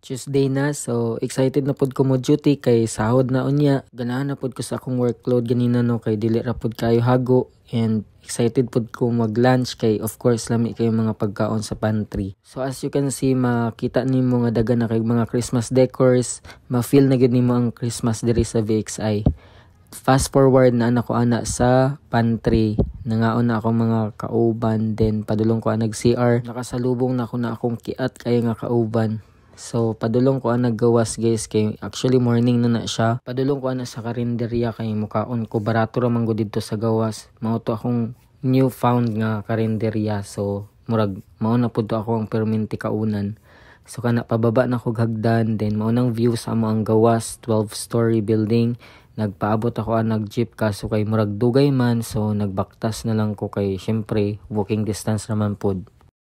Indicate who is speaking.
Speaker 1: Tuesday na, so excited na pod ko mo duty kay sahod na unya. Ganahan na pod ko sa akong workload ganina no kay dili ra pod kayo hago, and excited pod ko mag-lunch kay of course lami kay mga pagkaon sa pantry. So as you can see, makita nimo nga daghan na kay mga Christmas decors, ma-feel na gyud nimo ang Christmas diri sa VXI. Fast forward na ako ana sa pantry, nangaon na ako mga kauban, then padulong ko nag CR, nakasalubong na ako na akong kiat kay nga kauban. So padulong ko naggawas guys kay actually morning na siya. Padulong ko sa karinderya kay mukaon ko barato ra man gud didto sa gawas. Mao to akong new found nga karinderya, so murag mao na pud to ako ang perminti kaunan. So kana pababa na ko hagdan, then mao nang view sa amo ang gawas, 12-story building. Nagpaabot ako nag-jeep kaso kay murag dugay man, so nagbaktas na lang ko kay syempre walking distance naman pod.